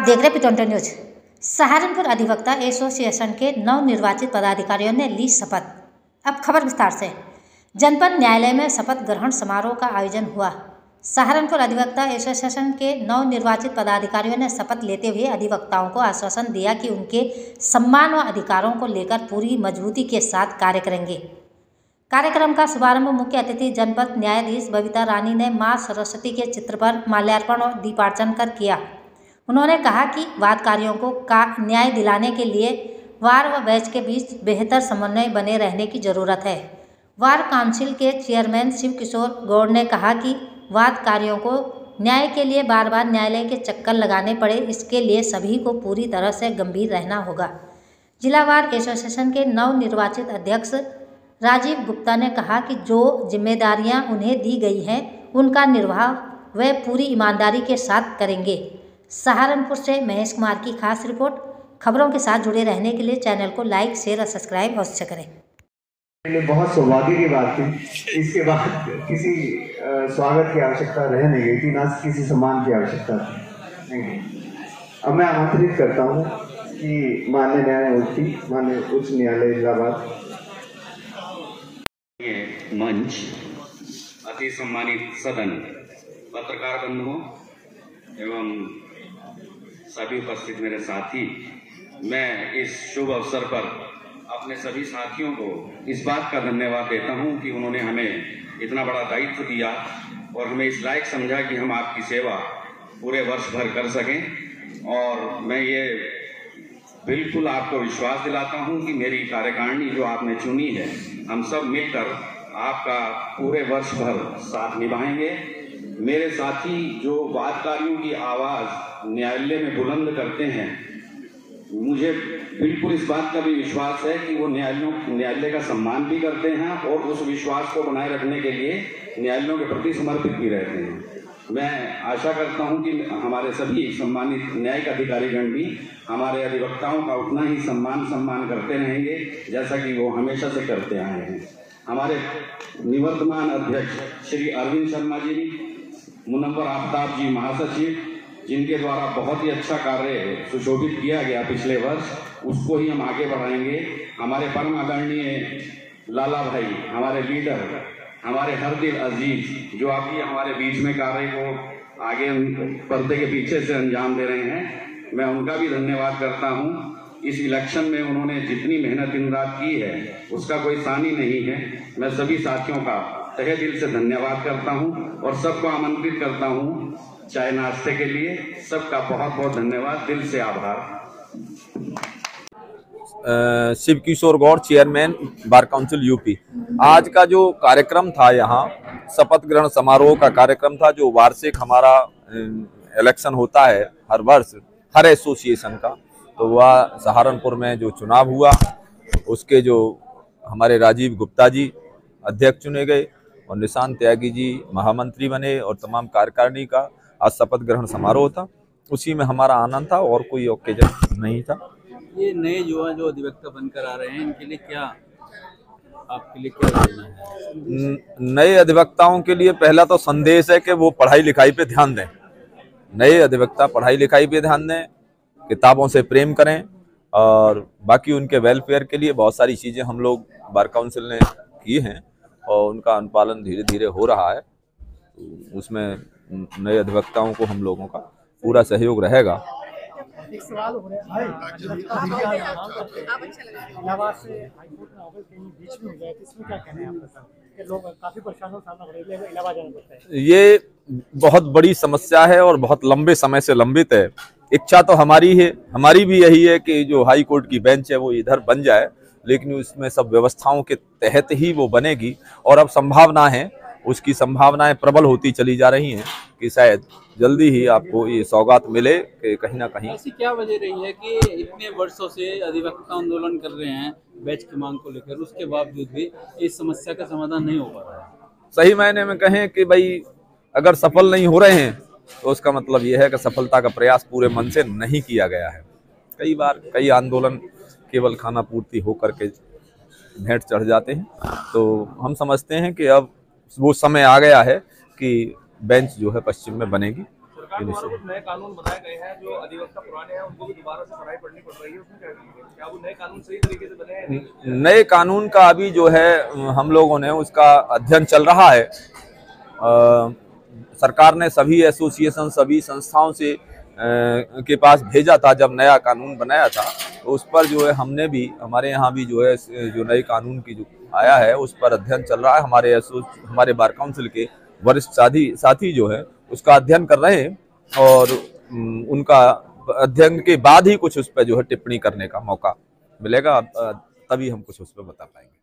देख रहे पितौंटा न्यूज। सहारनपुर अधिवक्ता एसोसिएशन के नवनिर्वाचित पदाधिकारियों ने ली शपथ। अब खबर विस्तार से। जनपद न्यायालय में शपथ ग्रहण समारोह का आयोजन हुआ। सहारनपुर अधिवक्ता एसोसिएशन के नवनिर्वाचित पदाधिकारियों ने शपथ लेते हुए अधिवक्ताओं को आश्वासन दिया कि उनके सम्मान व अधिकारों को लेकर पूरी मजबूती के साथ कार्य करेंगे। कार्यक्रम का शुभारंभ मुख्य अतिथि जनपद न्यायाधीश बबीता रानी ने मां सरस्वती के चित्र पर माल्यार्पण और दीपार्चन कर किया। उन्होंने कहा कि वादकारियों को न्याय दिलाने के लिए वार व बेंच के बीच बेहतर समन्वय बने रहने की जरूरत है। वार काउंसिल के चेयरमैन शिव किशोर गौड़ ने कहा कि वादकारियों को न्याय के लिए बार बार न्यायालय के चक्कर लगाने पड़े, इसके लिए सभी को पूरी तरह से गंभीर रहना होगा। जिला वार एसोसिएशन के नवनिर्वाचित अध्यक्ष राजीव गुप्ता ने कहा कि जो जिम्मेदारियां उन्हें दी गई हैं उनका निर्वाह वे पूरी ईमानदारी के साथ करेंगे। सहारनपुर से महेश कुमार की खास रिपोर्ट। खबरों के साथ जुड़े रहने के लिए चैनल को लाइक, शेयर और सब्सक्राइब अवश्य करें। बहुत सौभाग्य की बात थी। इसके बाद किसी स्वागत की आवश्यकता रह नहीं गई थी, ना किसी सम्मान की आवश्यकता नहीं। अब मैं आमंत्रित करता हूँ कि माननीय न्यायमूर्ति, माननीय उच्च न्यायालय इलाहाबाद मंच, अति सम्मानित सदन, पत्रकार बंधुओं एवं सभी उपस्थित मेरे साथी, मैं इस शुभ अवसर पर अपने सभी साथियों को इस बात का धन्यवाद देता हूं कि उन्होंने हमें इतना बड़ा दायित्व दिया और हमें इस लायक समझा कि हम आपकी सेवा पूरे वर्ष भर कर सकें। और मैं ये बिल्कुल आपको विश्वास दिलाता हूं कि मेरी कार्यकारिणी जो आपने चुनी है, हम सब मिलकर आपका पूरे वर्ष भर साथ निभाएंगे। मेरे साथी जो वादकारियों की आवाज़ न्यायालय में बुलंद करते हैं, मुझे बिल्कुल इस बात का भी विश्वास है कि वो न्यायालय का सम्मान भी करते हैं और उस विश्वास को बनाए रखने के लिए न्यायालयों के प्रति समर्पित भी रहते हैं। मैं आशा करता हूं कि हमारे सभी सम्मानित न्यायिक अधिकारीगण भी हमारे अधिवक्ताओं का उतना ही सम्मान करते रहेंगे जैसा कि वो हमेशा से करते आए हैं। हमारे निवर्तमान अध्यक्ष श्री अरविंद शर्मा जी, मुनव्वर आफ्ताब जी महासचिव, जिनके द्वारा बहुत ही अच्छा कार्य सुशोभित किया गया पिछले वर्ष, उसको ही हम आगे बढ़ाएंगे। हमारे परम आदरणीय लाला भाई, हमारे लीडर, हमारे हरदिल अजीज, जो अभी हमारे बीच में कार्य को आगे पर्दे के पीछे से अंजाम दे रहे हैं, मैं उनका भी धन्यवाद करता हूं। इस इलेक्शन में उन्होंने जितनी मेहनत दिन रात की है उसका कोई सानी नहीं है। मैं सभी साथियों का तहे दिल से धन्यवाद करता हूं और सबको आमंत्रित करता हूं चाय नाश्ते के लिए। सबका बहुत बहुत धन्यवाद, दिल से आभार। Shiv Kishore Gaur, chairman bar council UP. आज का जो कार्यक्रम था, यहाँ शपथ ग्रहण समारोह का कार्यक्रम था, जो वार्षिक हमारा इलेक्शन होता है हर वर्ष हर एसोसिएशन का, तो वह सहारनपुर में जो चुनाव हुआ उसके जो हमारे राजीव गुप्ता जी अध्यक्ष चुने गए और निशांत त्यागी जी महामंत्री बने और तमाम कार्यकारिणी का आज शपथ ग्रहण समारोह था। उसी में हमारा आनंद था और कोई ओकेजन नहीं था। ये नए युवा जो अधिवक्ता बनकर आ रहे हैं, इनके लिए क्या आपके लिए क्या योजना है? नए अधिवक्ताओं के लिए पहला तो संदेश है कि वो पढ़ाई लिखाई पे ध्यान दें। नए अधिवक्ता पढ़ाई लिखाई पे ध्यान दें, किताबों से प्रेम करें और बाकी उनके वेलफेयर के लिए बहुत सारी चीज़ें हम लोग बार काउंसिल ने की हैं और उनका अनुपालन धीरे धीरे हो रहा है। उसमें नए अधिवक्ताओं को हम लोगों का पूरा सहयोग रहेगा। एक सवाल हो रहा है, इलाहाबाद से हाईकोर्ट में अगर कहीं बीच में हो जाए तो इसमें क्या कहना है आपका? लोग काफी परेशान हो, सामना इलाहाबाद जाना पड़ता है। ये बहुत बड़ी समस्या है और बहुत लंबे समय से लंबित है। इच्छा तो हमारी है, हमारी भी यही है कि जो हाई कोर्ट की बेंच है वो इधर बन जाए, लेकिन उसमें सब व्यवस्थाओं के तहत ही वो बनेगी और अब संभावना है, उसकी संभावनाएं प्रबल होती चली जा रही हैं कि शायद जल्दी ही आपको ये सौगात मिले कि कहीं ना कहीं। ऐसी क्या वजह रही है कि इतने वर्षों से अधिवक्ता आंदोलन कर रहे हैं बेंच की मांग को लेकर, उसके बावजूद भी इस समस्या का समाधान नहीं हो पा रहा है? सही मायने में कहें कि भाई अगर सफल नहीं हो रहे हैं तो उसका मतलब यह है कि सफलता का प्रयास पूरे मन से नहीं किया गया है। कई बार कई आंदोलन केवल खाना पूर्ति होकर के भेंट चढ़ जाते हैं, तो हम समझते हैं कि अब वो समय आ गया है कि बेंच जो है पश्चिम में बनेगी सरकार द्वारा कुछ नए कानून बनाए गए हैं जो अधिवक्ता पुराने हैं उनको भी दोबारा से पढ़ाई पढ़नी पड़ रही है, उसमें क्या वो नए कानून सही तरीके से बने हैं नहीं? नए कानून का अभी जो है हम लोगों ने उसका अध्ययन चल रहा है। सरकार ने सभी एसोसिएशन सभी संस्थाओं से के पास भेजा था जब नया कानून बनाया था, तो उस पर जो है हमने भी हमारे यहाँ भी जो है जो नए कानून की जो आया है उस पर अध्ययन चल रहा है। हमारे बार काउंसिल के वरिष्ठ साथी जो है उसका अध्ययन कर रहे हैं और उनका अध्ययन के बाद ही कुछ उस पर जो है टिप्पणी करने का मौका मिलेगा, तभी हम कुछ उस पर बता पाएंगे।